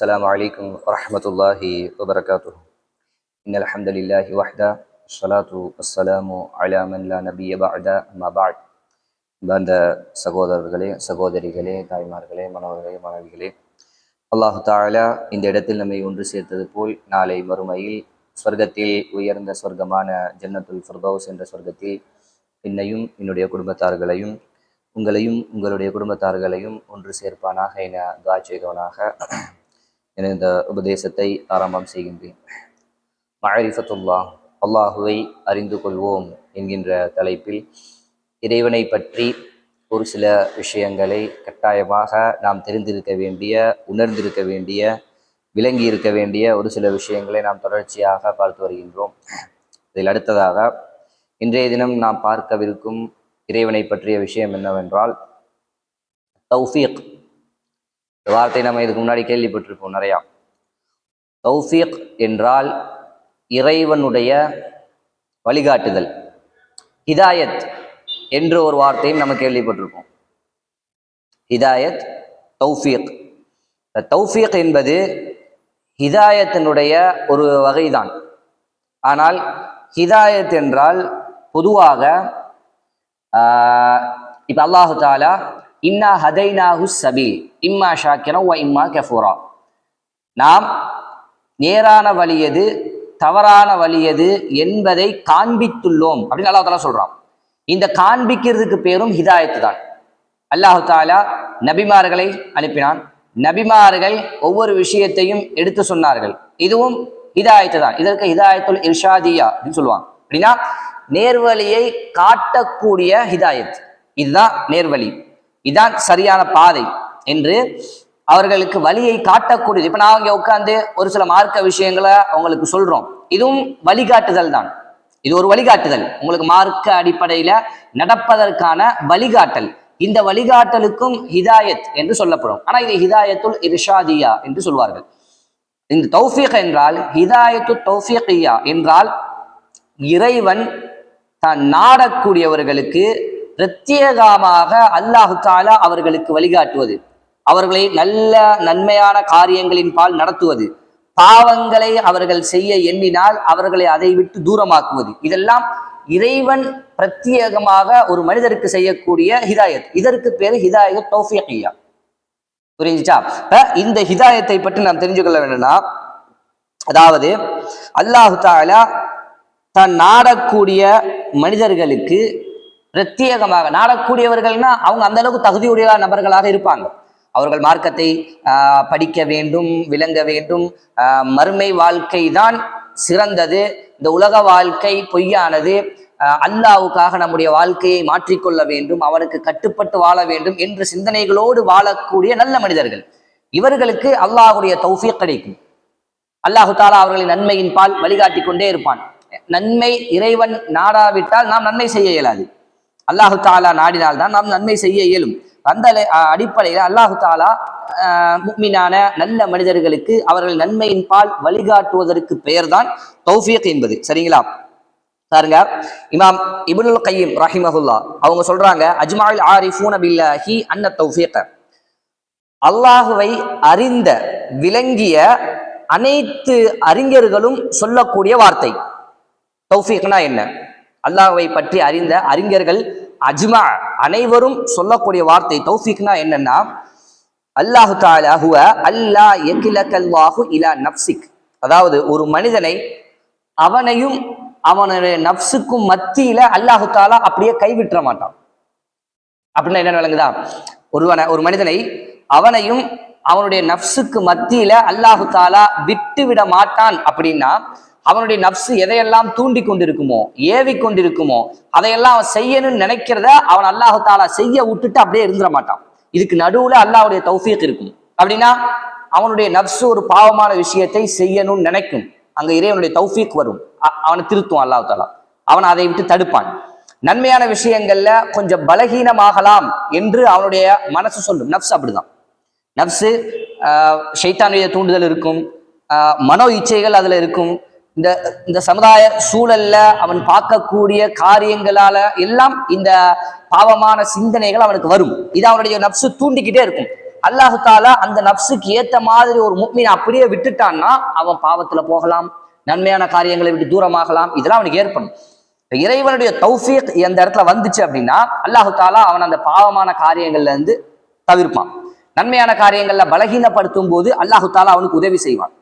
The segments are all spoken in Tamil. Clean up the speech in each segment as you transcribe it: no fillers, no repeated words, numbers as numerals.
السلام عليكم ورحمة الله وبركاته. إن الحمد لله وحده الصلاة والسلام على من لا نبي بعد أما بعد. அந்த சகோதரர்களே, சகோதரிகளே, தாய்மார்களே, மனவர்களே, மனைவிகளே, அல்லாஹு தாலா இந்த இடத்தில் நம்மை ஒன்று சேர்த்தது போல் நாளை மறுமையில் ஸ்வர்க்கத்தில் உயர்ந்த சொர்க்கமான ஜன்னத்துல் ஃபிர்தௌஸ் என்ற சொர்க்கத்தில் என்னையும் என்னுடைய குடும்பத்தார்களையும் உங்களையும் உங்களுடைய குடும்பத்தார்களையும் ஒன்று சேர்ப்பானாக என துஆ செய்தவனாக இந்த உபதேசத்தை ஆரம்பம் செய்கின்றேன். மஅரிஃபத்துல்லாஹ், அல்லாஹுவை அறிந்து கொள்வோம் என்கின்ற தலைப்பில் இறைவனை பற்றி ஒரு சில விஷயங்களை கட்டாயமாக நாம் தெரிந்திருக்க வேண்டிய, உணர்ந்திருக்க வேண்டிய, விளங்கி இருக்க வேண்டிய ஒரு சில விஷயங்களை நாம் தொடர்ச்சியாக பார்த்து வருகின்றோம். இதில் அடுத்ததாக இன்றைய தினம் நாம் பார்க்கவிருக்கும் இறைவனை பற்றிய விஷயம் என்னவென்றால் தௌஃபீக். இந்த வார்த்தை நம்ம இதுக்கு முன்னாடி கேள்விப்பட்டிருப்போம் நிறையா. தௌஃபீக் என்றால் இறைவனுடைய வழிகாட்டுதல். ஹிதாயத் என்று ஒரு வார்த்தையும் நம்ம கேள்விப்பட்டிருப்போம். ஹிதாயத், தௌஃபீக். தௌஃபீக் என்பது ஹிதாயத்தினுடைய ஒரு வகைதான். ஆனால் ஹிதாயத் என்றால் பொதுவாக இப்ப அல்லாஹு தாலா இன்னா ஹதைனாஹு சபீல் இம்மா ஷாக்கிரா வ இம்மா கஃபூரா, நாம் நேரான வழியது தவறான வழியது என்பதை காண்பித்துள்ளோம் அப்படின்னு அல்லாஹ் தாலா சொல்றான். இந்த காண்பிக்கிறதுக்கு பேரும் ஹிதாயத்து தான். அல்லாஹு தாலா நபிமார்களை அனுப்பினான். நபிமார்கள் ஒவ்வொரு விஷயத்தையும் எடுத்து சொன்னார்கள். இதுவும் ஹிதாயத்து தான். இதற்கு ஹிதாயத்துல் இர்ஷாதியா அப்படின்னு சொல்லுவாங்க. அப்படின்னா நேர்வழியை காட்டக்கூடிய ஹிதாயத். இதுதான் நேர்வழி, இதுதான் சரியான பாதை என்று அவர்களுக்கு வழியை காட்டக்கூடியது. இப்ப நான் இங்க உட்கார்ந்து ஒரு சில மார்க்க விஷயங்களை அவங்களுக்கு சொல்றோம். இதுவும் வழிகாட்டுதல் தான். இது ஒரு வழிகாட்டுதல், உங்களுக்கு மார்க்க அடிப்படையில நடப்பதற்கான வழிகாட்டல். இந்த வழிகாட்டலுக்கும் ஹிதாயத் என்று சொல்லப்படும். ஆனா இது ஹிதாயத்துல் இர்ஷாதியா என்று சொல்வார்கள். இந்த தௌஃபீக் என்றால் ஹிதாயத்து தௌஃபீகியா என்றால் இறைவன் தான் நாடக்கூடியவர்களுக்கு பிரத்யேகமாக அல்லாஹு தாலா அவர்களுக்கு வழிகாட்டுவது, அவர்களை நல்ல நன்மையான காரியங்களின் பால் நடத்துவது, பாவங்களை அவர்கள் செய்ய எண்ணினால் அவர்களை அதை விட்டு தூரமாக்குவது, இதெல்லாம் இறைவன் பிரத்யேகமாக ஒரு மனிதருக்கு செய்யக்கூடிய ஹிதாயத். இதற்கு பேரு ஹிதாயத் தௌஃபீகியா. புரிஞ்சுச்சா? இந்த ஹிதாயத்தை பற்றி நாம் தெரிஞ்சுக்கொள்ள வேண்டும்னா, அதாவது அல்லாஹு தாலா தான் நாடக்கூடிய மனிதர்களுக்கு பிரத்யேகமாக, நாடக்கூடியவர்கள்னா அவங்க அந்த அளவுக்கு தகுதியுடைய நபர்களாக இருப்பாங்க. அவர்கள் மார்க்கத்தை படிக்க வேண்டும், விளங்க வேண்டும். மறுமை வாழ்க்கை தான் சிறந்தது, இந்த உலக வாழ்க்கை பொய்யானது, அல்லாஹ்வுக்காக நம்முடைய வாழ்க்கையை மாற்றிக்கொள்ள வேண்டும், அவனுக்கு கட்டுப்பட்டு வாழ வேண்டும் என்ற சிந்தனைகளோடு வாழக்கூடிய நல்ல மனிதர்கள். இவர்களுக்கு அல்லாஹ்வுடைய தௌஃபீக் கிடைக்கும். அல்லாஹு தாலா அவர்களின் நன்மையின் பால் வழிகாட்டி கொண்டே இருப்பான். நன்மை இறைவன் நாடாவிட்டால் நாம் நன்மை செய்ய இயலாது. அல்லாஹு தாலா நாடினால் தான் நாம் நன்மை செய்ய இயலும். அந்த அடிப்படையில் அல்லாஹு தாலா முஃமினான நல்ல மனிதர்களுக்கு அவர்கள் நன்மையின் பால் வழிகாட்டுவதற்கு பெயர்தான் தௌஃபீக் என்பது. சரிங்களா? பாருங்க, இமாம் இப்னுல் கய்யிம் ரஹிமஹுல்லா அவங்க சொல்றாங்க, அஜ்மாஉல் ஆரிஃபூன பில்லாஹி அன்ன தௌஃபீக, அல்லாஹுவை அறிந்த விளங்கிய அனைத்து அறிஞர்களும் சொல்லக்கூடிய வார்த்தை. தௌஃபீக்னா என்ன? அல்லாஹ்வை பற்றி அறிந்த அறிஞர்கள் அஜ்மா அனைவரும் சொல்லக்கூடிய வார்த்தை தௌஃபீக்னா என்னன்னா, அல்லாஹு தஆலா ஹுவ அல்லா யக்லகல்லாஹு இலா நஃப்ஸிக், அதாவது ஒரு மனிதனை அவனையும் அவனுடைய நஃப்ஸுக்கும் மத்தியில அல்லாஹு தஆலா அப்படியே கைவிட்டுற மாட்டான். அப்படின்னா என்ன விளங்குதா? ஒரு மனிதனை அவனையும் அவனுடைய நஃப்ஸுக்கு மத்தியில அல்லாஹு தஆலா விட்டு விட மாட்டான். அப்படின்னா அவனுடைய நஃப்ஸு எதையெல்லாம் தூண்டி கொண்டிருக்குமோ, ஏவி கொண்டிருக்குமோ, அதையெல்லாம் அவன் செய்யணும்னு நினைக்கிறத அவன் அல்லாஹு தாலா செய்ய விட்டுட்டு அப்படியே இருந்துட மாட்டான். இதுக்கு நடுவுல அல்லாஹ்வுடைய தௌஃபீக் இருக்கும். அப்படின்னா அவனுடைய நஃப்ஸு ஒரு பாவமான விஷயத்தை செய்யணும்னு நினைக்கும், அங்க இறைவனுடைய தௌஃபீக் வரும், அவனை திருத்துவான் அல்லாஹு தாலா, அவன் அதை விட்டு தடுப்பான். நன்மையான விஷயங்கள்ல கொஞ்சம் பலகீனமாகலாம் என்று அவனுடைய மனசு சொல்லும். நஃப்ஸ் அப்படிதான். நஃப்ஸு ஷைத்தானுடைய தூண்டுதல் இருக்கும், மனோ இச்சைகள் அதுல இருக்கும். இந்த சமுதாய சூழல்ல அவன் பார்க்கக்கூடிய காரியங்களால எல்லாம் இந்த பாவமான சிந்தனைகள் அவனுக்கு வரும். இது அவனுடைய நஃப்ஸு தூண்டிக்கிட்டே இருக்கும். அல்லாஹு தாலா அந்த நப்சுக்கு ஏத்த மாதிரி ஒரு முஃமினை அப்படியே விட்டுட்டான்னா அவன் பாவத்துல போகலாம், நன்மையான காரியங்களை விட்டு தூரமாகலாம். இதெல்லாம் அவனுக்கு ஏற்படும். இறைவனுடைய தௌஃபீக் எந்த இடத்துல வந்துச்சு அப்படின்னா அல்லாஹு தாலா அவன் அந்த பாவமான காரியங்கள்ல இருந்து தவிர்ப்பான். நன்மையான காரியங்கள்ல பலகீனப்படுத்தும் போது அல்லாஹு தாலா அவனுக்கு உதவி செய்வான்.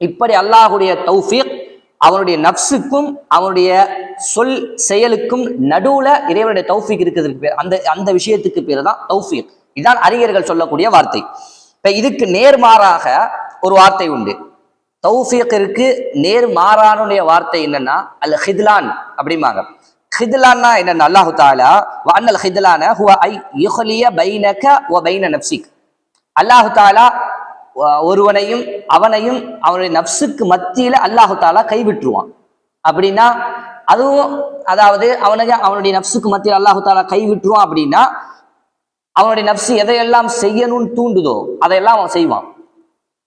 இப்படி அல்லாஹுடைய தௌஃபீக் அவனுடைய நப்சுக்கும் அவனுடைய சொல் செயலுக்கும் நடுவுல இறைவனுடைய தௌஃபீக் இருக்கிறதுக்கு பேர், அந்த விஷயத்துக்கு பேர் தான் தௌஃபீக். இதுதான் அறிஞர்கள் சொல்லக்கூடிய வார்த்தை. இப்ப இதுக்கு நேர்மாறாக ஒரு வார்த்தை உண்டு. தௌஃபீக்கிற்கு நேர்மாறானுடைய வார்த்தை என்னன்னா அல் ஹித்லான் அப்படிம்பாங்க. ஹித்லான்னா என்னன்னா அல்லாஹு தஆலா வஅன்னல் ஹித்லான ஹுவ ஐ யுஹ்லிய பைனக வ பைன நஃப்ஸிக். அல்லாஹு தஆலா ஒருவனையும் அவனையும் அவனுடைய நப்சுக்கு மத்தியில அல்லாஹு தாலா கைவிட்டுருவான். அப்படின்னா அதுவும் அதாவது அவனுடைய நப்சுக்கு மத்தியில் அல்லாஹு தாலா கைவிட்டுருவான். அப்படின்னா அவனுடைய நப்சு எதையெல்லாம் செய்யணும்னு தூண்டுதோ அதையெல்லாம் அவன் செய்வான்.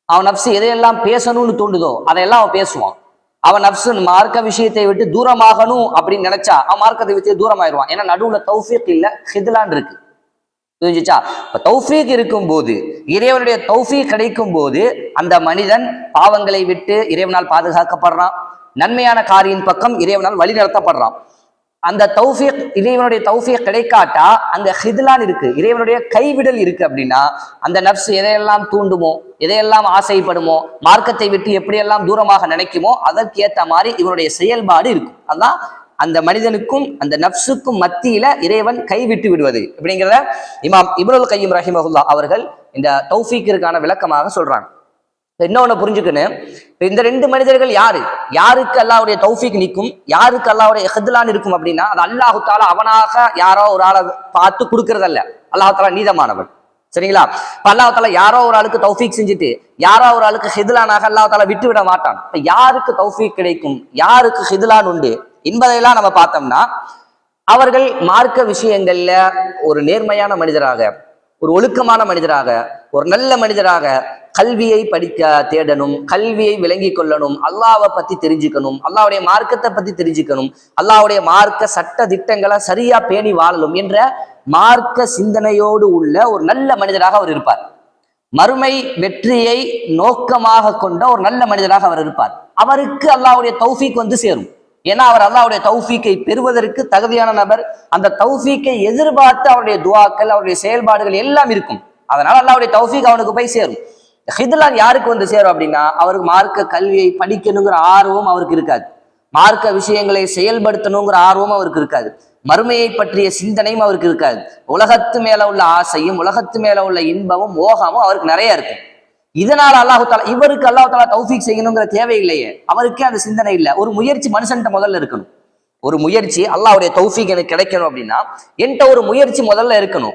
அவன் நப்சு எதையெல்லாம் பேசணும்னு தூண்டுதோ அதையெல்லாம் அவன் பேசுவான். அவன் நப்சு மார்க்க விஷயத்தை விட்டு தூரமாகணும் அப்படின்னு நினைச்சா அவன் மார்க்கத்தை விட்டு தூரமாயிருவான். ஏன்னா நடுவுல தௌஃபீக் இல்ல, ஹித்லான் இருக்கு. புரிஞ்சுச்சா? இப்ப தௌஃபீக் இருக்கும் போது, இறைவனுடைய தௌஃபீக் கிடைக்கும் போது அந்த மனிதன் பாவங்களை விட்டு இறைவனால் பாதுகாக்கப்படுறான், நன்மையான காரியின் பக்கம் இறைவனால் வழி நடத்தப்படுறான். அந்த தௌஃபீக், இறைவனுடைய தௌஃபீக் கிடைக்காட்டா அந்த ஹித்லான் இருக்கு, இறைவனுடைய கைவிடல் இருக்கு. அப்படின்னா அந்த நப்சு எதையெல்லாம் தூண்டுமோ, எதையெல்லாம் ஆசைப்படுமோ, மார்க்கத்தை விட்டு எப்படியெல்லாம் தூரமாக நினைக்குமோ அதற்கேற்ற மாதிரி இவனுடைய செயல்பாடு இருக்கும். அதான் அந்த மனிதனுக்கும் அந்த நப்சுக்கும் மத்தியில இறைவன் கைவிட்டு விடுவது அப்படிங்கிறத இமாம் இப்னுல் கையிம் ரஹிமஹுல்லாஹ் அவர்கள் இந்த தௌஃபீக்கிற்கான விளக்கமாக சொல்றாங்க. இன்னொன்னு புரிஞ்சுக்கணும், இந்த ரெண்டு மனிதர்கள் யாருக்கு அல்லாஹ்வுடைய தௌஃபீக் நிற்கும், யாருக்கு அல்லாஹ்வுடைய ஹித்லான் இருக்கும் அப்படின்னா அது அல்லாஹு தாலா அவனாக யாரோ ஒரு ஆளை பார்த்து கொடுக்கறதல்ல. அல்லாஹு தாலா நீதமானவன். சரிங்களா? இப்ப அல்லாஹ் தாலா யாரோ ஒரு ஆளுக்கு தௌஃபீக் செஞ்சுட்டு யாரோ ஒரு ஆளுக்கு ஹித்லானாக அல்லாஹ் தாலா விட்டு விட மாட்டான். இப்ப யாருக்கு தௌஃபீக் கிடைக்கும், யாருக்கு ஹித்லான் உண்டு என்பதையெல்லாம் நம்ம பார்த்தோம்னா அவர்கள் மார்க்க விஷயங்கள்ல ஒரு நேர்மையான மனிதராக, ஒரு ஒழுக்கமான மனிதராக, ஒரு நல்ல மனிதராக கல்வியை படிக்க தேடணும், கல்வியை விளங்கி கொள்ளணும், அல்லாஹ்வை பத்தி தெரிஞ்சுக்கணும், அல்லாஹ்வுடைய மார்க்கத்தை பத்தி தெரிஞ்சுக்கணும், அல்லாஹ்வுடைய மார்க்க சட்ட திட்டங்களை சரியா பேணி வாழணும் என்ற மார்க்க சிந்தனையோடு உள்ள ஒரு நல்ல மனிதராக அவர் இருப்பார். மறுமை வெற்றியை நோக்கமாக கொண்ட ஒரு நல்ல மனிதராக அவர் இருப்பார். அவருக்கு அல்லாஹ்வுடைய தௌஃபீக் வந்து சேரும். ஏன்னா அவர் அல்லாஹ்வுடைய தௌஃபீக்கை பெறுவதற்கு தகுதியான நபர். அந்த தௌஃபீக்கை எதிர்பார்த்து அவருடைய துஆக்கள், அவருடைய செயல்பாடுகள் எல்லாம் இருக்கும். அதனால அல்லாஹ்வுடைய தௌஃபீக் அவனுக்கு போய் சேரும். ஹித்லான் யாருக்கு வந்து சேரும் அப்படின்னா அவருக்கு மார்க்க கல்வியை படிக்கணுங்கிற ஆர்வம் அவருக்கு இருக்காது, மார்க்க விஷயங்களை செயல்படுத்தணுங்கிற ஆர்வம் அவருக்கு இருக்காது, மறுமையை பற்றிய சிந்தனையும் அவருக்கு இருக்காது, உலகத்து மேல உள்ள ஆசையும் உலகத்து மேல உள்ள இன்பமும் மோகமும் அவருக்கு நிறைய இருக்கும். இதனால அல்லாஹு தாலா இவருக்கு அல்லாஹு தாலா தௌஃபீக் செய்யணுங்கிற தேவையில்லையே, அவருக்கே அந்த சிந்தனை இல்லை. ஒரு முயற்சி மனுஷன்ட்ட முதல்ல இருக்கணும். ஒரு முயற்சி அல்லாஹ்வுடைய தௌஃபீக் எனக்கு கிடைக்கணும் அப்படின்னா என்கிட்ட ஒரு முயற்சி முதல்ல இருக்கணும்.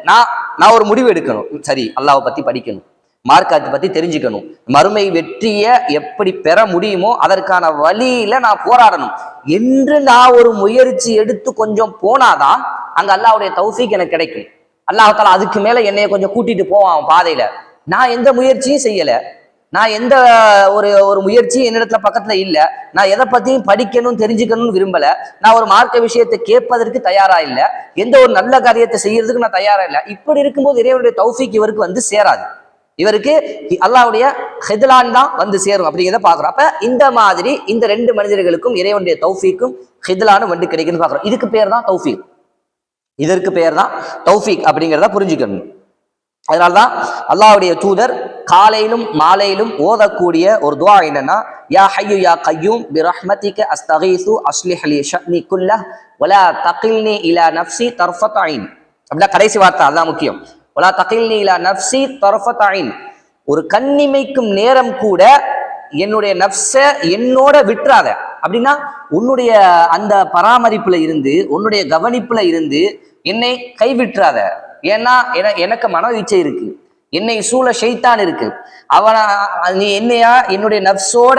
நான் ஒரு முடிவு எடுக்கணும். சரி, அல்லாஹ்வை பத்தி படிக்கணும், மார்க்கத்தை பத்தி தெரிஞ்சுக்கணும், மறுமை வெற்றியை எப்படி பெற முடியுமோ அதற்கான வழியில நான் போராடணும் என்று நான் ஒரு முயற்சி எடுத்து கொஞ்சம் போனாதான் அங்க அல்லாஹ்வுடைய தௌஃபீக் எனக்கு கிடைக்கும். அல்லாஹ் தாலா அதுக்கு மேல என்னைய கொஞ்சம் கூட்டிட்டு போவான் பாதையில. நான் எந்த முயற்சியும் செய்யல, நான் எந்த ஒரு முயற்சியும் என்னிடத்துல பக்கத்துல இல்லை, நான் எதை பத்தியும் படிக்கணும் தெரிஞ்சுக்கணும்னு விரும்பல, நான் ஒரு மார்க்க விஷயத்தை கேட்பதற்கு தயாரா இல்லை, எந்த ஒரு நல்ல காரியத்தை செய்யறதுக்கு நான் தயாரா இல்லை. இப்படி இருக்கும்போது இறைவனுடைய தௌஃபீக் இவருக்கு வந்து சேராது. இவருக்கு அல்லாஹ்வுடைய ஹித்லான் தான் வந்து சேரும் அப்படிங்கிறத பாக்குறோம். அப்ப இந்த மாதிரி இந்த ரெண்டு மனிதர்களுக்கும் இறைவனுடைய தௌஃபீக்கும் ஹித்லானும் வந்து கிடைக்குன்னு பாக்குறோம். இதுக்கு பேர் தான் தௌஃபீக். இதற்கு பேர் தான் தௌஃபீக் அப்படிங்கிறத புரிஞ்சுக்கணும். அதனால்தான் அல்லாஹ்வுடைய தூதர் காலையிலும் மாலையிலும் ஓதக்கூடிய ஒரு துஆ என்னன்னா யா ஹய்யு யா கய்யூம் பிரஹ்மதிக அஸ்தகீசு அஸ்லிஹ் லி ஷஅனி குல்லஹ் வலா தகில்னி இலா நஃப்ஸி தர்ஃபத் ஐன். அப்படின்னா கடைசி வார்த்தை அதான் முக்கியம். வலா தகில்னி இலா நஃப்ஸி தர்ஃபத் ஐன். ஒரு கண்ணிமைக்கும் நேரம் கூட என்னுடைய நஃப்ஸை என்னோட விட்டுறாத. அப்படின்னா உன்னுடைய அந்த பராமரிப்புல இருந்து, உன்னுடைய கவனிப்புல இருந்து என்னை கைவிட்டுறாத. ஏன்னா எனக்கு மன இச்சை இருக்கு, என்னை சூழ ஷைத்தான் இருக்கு, நீ என்னையா என்னுடைய நஃப்ஸோட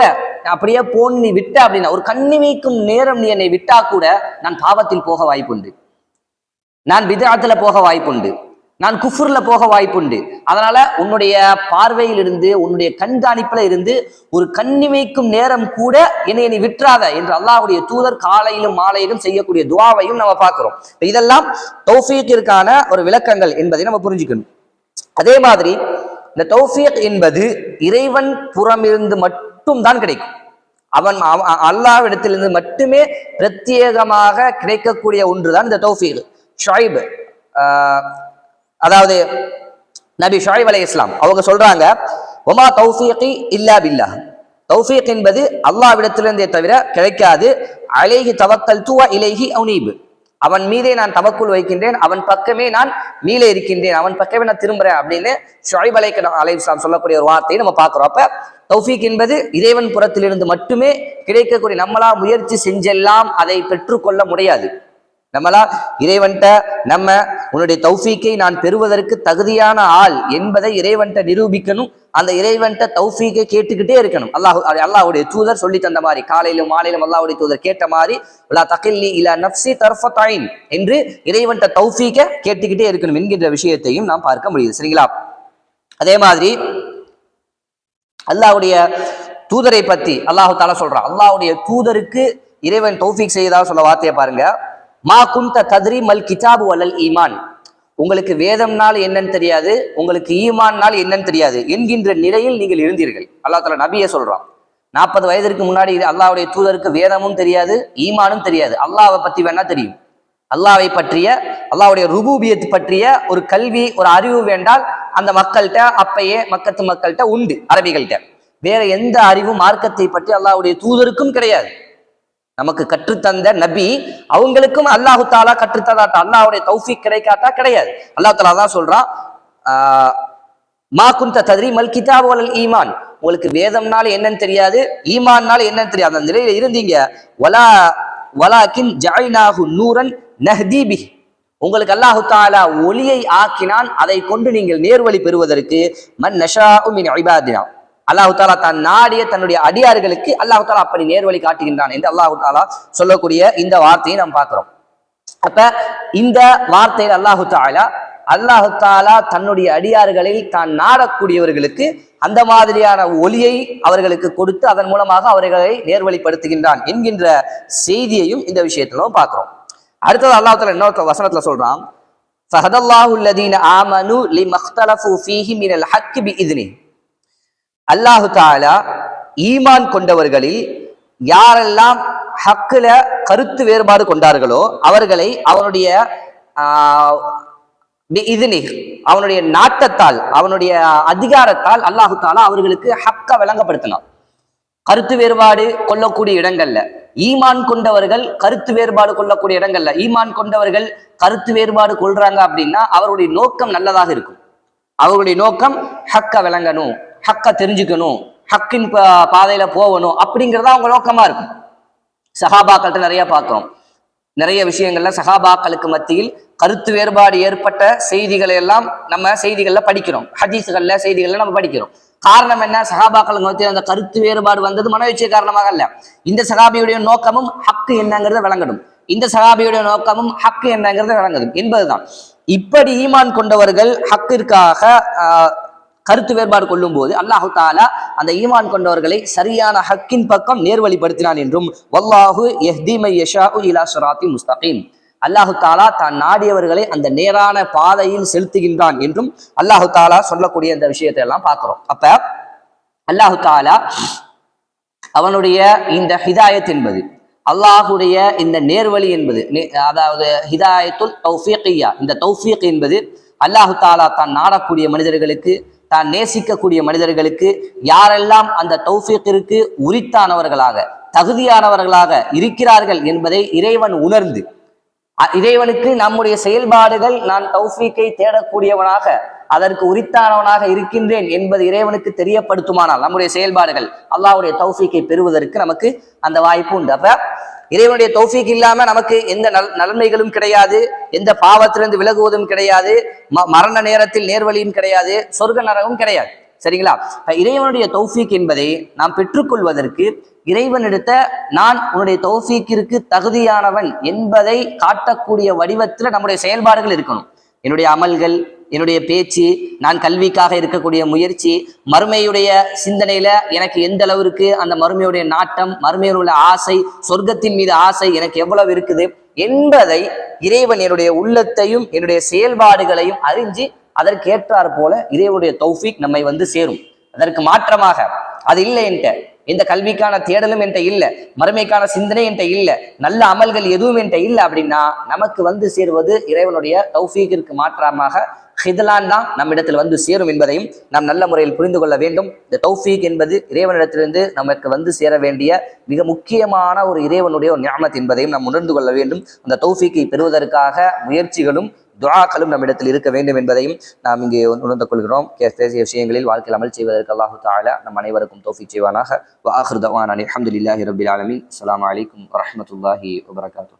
அப்படியே போன் நீ விட்ட அப்படின்னா ஒரு கண்ணிமைக்கும் நேரம் நீ என்னை விட்டா கூட நான் பாவத்தில் போக வாய்ப்புண்டு, நான் பித்அத்துல போக வாய்ப்புண்டு, நான் குஃப்ர்ல போக வாய்ப்புண்டு. அதனால உன்னுடைய பார்வையில் இருந்து, உன்னுடைய கண்காணிப்புல இருந்து ஒரு கண்ணிமைக்கும் நேரம் கூட என்னை நீ விட்டுறாத என்று அல்லாஹ்வுடைய தூதர் காலையிலும் மாலையிலும் செய்யக்கூடிய துஆவையும் நம்ம பார்க்கிறோம். இதெல்லாம் தௌஃபீக்கிற்கான ஒரு விளக்கங்கள் என்பதை நம்ம புரிஞ்சுக்கணும். அதே மாதிரி இந்த தௌஃபீக் என்பது இறைவன் புறமிருந்து மட்டும் தான் கிடைக்கும். அல்லாஹ்விடத்திலிருந்து மட்டுமே பிரத்யேகமாக கிடைக்கக்கூடிய ஒன்றுதான் இந்த தௌஃபீக். ஷுஐப் அதாவது நபி ஷுஐப் அலைஹிஸ்ஸலாம் அவங்க சொல்றாங்க, ஒமா தௌஃபீகி இல்லா பில்லாஹ், தௌஃபீக் என்பது அல்லாஹ்விடத்திலிருந்தே தவிர கிடைக்காது. அலைஹி தவக்கல்து வ இலைஹி உனீப், அவன் மீதே நான் தவக்குள் வைக்கின்றேன், அவன் பக்கமே நான் மீள இருக்கின்றேன், அவன் பக்கமே நான் திரும்புறேன் அப்படின்னு ஷுஐப் அலைஹிஸ்ஸலாம் சொல்லக்கூடிய ஒரு வார்த்தையை நம்ம பார்க்கிறோம். அப்ப தௌஃபீக் என்பது இறைவன் புறத்திலிருந்து மட்டுமே கிடைக்கக்கூடிய, நம்மளா முயற்சி செஞ்செல்லாம் அதை பெற்றுக்கொள்ள முடியாது. நம்மளா இறைவன்ட்ட நம்ம உன்னுடைய தௌஃபீக்கை நான் பெறுவதற்கு தகுதியான ஆள் என்பதை இறைவன்ட்ட நிரூபிக்கணும். அந்த இறைவன்ட்ட தௌஃபீக்கை கேட்டுக்கிட்டே இருக்கணும். அல்லாஹ்வுடைய தூதர் சொல்லி தந்த மாதிரி, காலையிலும் மாலையிலும் அல்லாஹ்வுடைய தூதர் கேட்ட மாதிரி, லா தகில்லி இலா நஃப்ஸி தர்ஃபத் ஐன் என்று இறைவன்ட்ட தௌஃபீக்கை கேட்டுக்கிட்டே இருக்கணும் என்கின்ற விஷயத்தையும் நாம் பார்க்க முடியுது. சரிங்களா? அதே மாதிரி அல்லாஹ்வுடைய தூதரை பத்தி அல்லாஹ் தஆலா சொல்றான். அல்லாஹ்வுடைய தூதருக்கு இறைவன் தௌஃபீக் செய்தா சொல்ல வார்த்தையை பாருங்க. மா குந்த தத்ரி மல் கிதாபு வலல் ஈமான், உங்களுக்கு வேதம்னால் என்னன்னு தெரியாது, உங்களுக்கு ஈமான்னால் என்னன்னு தெரியாது என்கின்ற நிலையில் நீங்கள் இருந்தீர்கள். அல்லாஹ் தஆலா நபியை சொல்றான். 40 வயதிற்கு முன்னாடி அல்லாஹ்வுடைய தூதருக்கு வேதமும் தெரியாது, ஈமானும் தெரியாது. அல்லாஹ்வை பத்தி வேணா தெரியும். அல்லாஹ்வை பற்றிய, அல்லாஹ்வுடைய ருபூபியத் பற்றிய ஒரு கல்வி, ஒரு அறிவு வேண்டால் அந்த மக்கள்கிட்ட, அப்பயே மக்கத்து மக்கள்கிட்ட உண்டு, அரபிகள்கிட்ட. வேற எந்த அறிவும் மார்க்கத்தை பற்றி அல்லாஹ்வுடைய தூதருக்கும் கிடையாது. நமக்கு கற்றுத்தந்த நபி அவங்களுக்கும் அல்லாஹு தாலா கற்றுத்தந்தாட்ட, அல்லாஹ்வுடைய தௌஃபீக் கிடைக்காட்டா கிடையாது. அல்லாஹ் தாலா தான் சொல்றான், மா குந்த தத்ரி மல் கிதாபு வலல் ஈமான், உங்களுக்கு வேதம்னால என்னன்னு தெரியாது, ஈமான்னால என்னன்னு தெரியாது, அந்த நிலையில இருந்தீங்க. வலாக்கின் ஜஅல்நாஹு நூரன் நஹ்தி பிஹி, உங்களுக்கு அல்லாஹு தாலா ஒளியை ஆக்கினான், அதை கொண்டு நீங்கள் நேர்வழி பெறுவதற்கு. மன் நஷாஉ மின் இபாதினா, அல்லாஹு தாலா தான் நாடிய தன்னுடைய அடியார்களுக்கு அல்லாஹு தாலா அப்படி நேர்வழி காட்டுகின்றான் என்று அல்லாஹு தாலா சொல்லக்கூடிய இந்த வார்த்தையை நாம் பார்க்கிறோம். அப்ப இந்த வார்த்தையில் அல்லாஹு தாலா தன்னுடைய அடியார்களில் தான் நாடக்கூடியவர்களுக்கு அந்த மாதிரியான ஒளியை அவர்களுக்கு கொடுத்து அதன் மூலமாக அவர்களை நேர்வழிப்படுத்துகின்றான் என்கின்ற செய்தியையும் இந்த விஷயத்திலும் பார்க்கிறோம். அடுத்தது அல்லாஹ் தாலா இன்னொரு வசனத்துல சொல்றான், ஃபஹதல்லாஹு அல்லதீன ஆமனு லிமக்தலஃபு ஃபீஹி மினல் ஹக்கி பிஇذنஹி, அல்லாஹு தாலா ஈமான் கொண்டவர்களில் யாரெல்லாம் ஹக்குல கருத்து வேறுபாடு கொண்டார்களோ அவர்களை அவனுடைய அவனுடைய நாட்டத்தால், அவனுடைய அதிகாரத்தால் அல்லாஹு தாலா அவர்களுக்கு ஹக்க விளங்கப்படுத்தினார். கருத்து வேறுபாடு கொள்ளக்கூடிய இடங்கள்ல ஈமான் கொண்டவர்கள் கருத்து வேறுபாடு கொள்ளக்கூடிய இடங்கள்ல, ஈமான் கொண்டவர்கள் கருத்து வேறுபாடு கொள்றாங்க அப்படின்னா அவருடைய நோக்கம் நல்லதாக இருக்கும். அவருடைய நோக்கம் ஹக்க விளங்கணும், ஹக்க தெரிஞ்சுக்கணும், ஹக்கின் பாதையில போகணும் அப்படிங்கிறதா அவங்க நோக்கமா இருக்கும். சஹாபாக்கள்கிட்ட நிறைய பார்க்கிறோம், நிறைய விஷயங்கள்ல சஹாபாக்களுக்கு மத்தியில் கருத்து வேறுபாடு ஏற்பட்ட செய்திகளை எல்லாம் நம்ம செய்திகள்ல படிக்கிறோம், ஹதீஸ்கள்ல செய்திகள்ல நம்ம படிக்கிறோம். காரணம் என்ன? சஹாபாக்களுக்கு மத்தியில் அந்த கருத்து வேறுபாடு வந்தது மனோச்சை காரணமாக அல்ல. இந்த சஹாபியுடைய நோக்கமும் ஹக்கு என்னங்கிறத விளங்கணும், இந்த சஹாபியுடைய நோக்கமும் ஹக்கு என்னங்கிறத விளங்கணும் என்பதுதான். இப்படி ஈமான் கொண்டவர்கள் ஹக்கிற்காக கருத்து வேறுபாடு கொள்ளும் போது அல்லாஹு தாலா அந்த ஈமான் கொண்டவர்களை சரியான ஹக்கின் பக்கம் நேர்வழிப்படுத்தினான் என்றும், வல்லாஹு யஹ்தி மை யஷாஉ இலா ஸிராத்தின் முஸ்தகீம், அல்லாஹு தாலா தான் நாடியவர்களை அந்த நேரான பாதையில் செலுத்துகின்றான் என்றும் அல்லாஹு தாலா சொல்லக்கூடிய இந்த விஷயத்தை எல்லாம் பார்க்கிறோம். அப்ப அல்லாஹு தாலா அவனுடைய இந்த ஹிதாயத் என்பது, அல்லாஹுடைய இந்த நேர்வழி என்பது, அதாவது ஹிதாயத்துல் தௌஃபீகியா, இந்த தௌஃபீக் என்பது அல்லாஹு தாலா தான் நாடக்கூடிய மனிதர்களுக்கு, தான் நேசிக்கக்கூடிய மனிதர்களுக்கு யாரெல்லாம் அந்த தௌஃபீக்கிற்கு உரித்தானவர்களாக, தகுதியானவர்களாக இருக்கிறார்கள் என்பதை இறைவன் உணர்ந்து, இறைவனுக்கு நம்முடைய செயல்பாடுகள் நான் தௌஃபீக்கை தேடக்கூடியவனாக, அதற்கு உரித்தானவனாக இருக்கின்றேன் என்பது இறைவனுக்கு தெரியப்படுத்துமானால் நம்முடைய செயல்பாடுகள் அல்லாஹ்வுடைய தௌஃபீக்கை பெறுவதற்கு நமக்கு அந்த வாய்ப்பு உண்டு. அப்ப இறைவனுடைய தௌஃபீக் இல்லாம நமக்கு எந்த நன்மைகளும் கிடையாது, எந்த பாவத்திலிருந்து விலகுவதும் கிடையாது, மரண நேரத்தில் நேர்வழியும் கிடையாது, சொர்க்க நரகம் கிடையாது. சரிங்களா? இறைவனுடைய தௌஃபீக் என்பதை நாம் பெற்றுக்கொள்வதற்கு இறைவனிடத்த நான் உன்னுடைய தௌஃபீக்கிற்கு தகுதியானவன் என்பதை காட்டக்கூடிய வடிவத்தில் நம்முடைய செயல்பாடுகள் இருக்கணும். என்னுடைய அமல்கள், என்னுடைய பேச்சு, நான் கல்விக்காக இருக்கக்கூடிய முயற்சி, மறுமையுடைய சிந்தனையில எனக்கு எந்த அளவிற்கு அந்த மறுமையுடைய நாட்டம், மறுமையுடைய ஆசை, சொர்க்கத்தின் மீது ஆசை எனக்கு எவ்வளவு இருக்குது என்பதை இறைவன் என்னுடைய உள்ளத்தையும் என்னுடைய செயல்பாடுகளையும் அறிஞ்சு அதற்கேற்றார் போல இறைவனுடைய தௌஃபீக் நம்மை வந்து சேரும். அதற்கு மாற்றமாக அது இல்லை என்கிட்ட, இந்த கல்விக்கான தேடலும் என்கிட்ட இல்லை, மறுமைக்கான சிந்தனை என்கிட்ட இல்லை, நல்ல அமல்கள் எதுவும் என்கிட்ட இல்லை அப்படின்னா நமக்கு வந்து சேருவது இறைவனுடைய தௌஃபீக்கிற்கு மாற்றமாக ஹிதலான் தான் நம்மிடத்தில் வந்து சேரும் என்பதையும் நாம் நல்ல முறையில் புரிந்து கொள்ள வேண்டும். இந்த தௌஃபீக் என்பது இறைவனிடத்திலிருந்து நமக்கு வந்து சேர வேண்டிய மிக முக்கியமான ஒரு இறைவனுடைய ஒரு நியாமத் என்பதையும் நாம் உணர்ந்து கொள்ள வேண்டும். அந்த தௌஃபீக்கை பெறுவதற்காக முயற்சிகளும் துஆக்களும் நம்மிடத்தில் இருக்க வேண்டும் என்பதையும் நாம் இங்கே உணர்ந்து கொள்கிறோம். பேசிய விஷயங்களில் வாழ்க்கையில் அமல் செய்வதற்கு அல்லாஹு தஆலா நம் அனைவருக்கும் தௌஃபீக் செய்வானாக. வ ஆகிரு தஅவானா அல்ஹம்துலில்லாஹி ரப்பில் ஆலமீன். அஸ்ஸலாமு அலைக்கும் வரஹ்மத்துல்லாஹி வபரகாத்துஹு.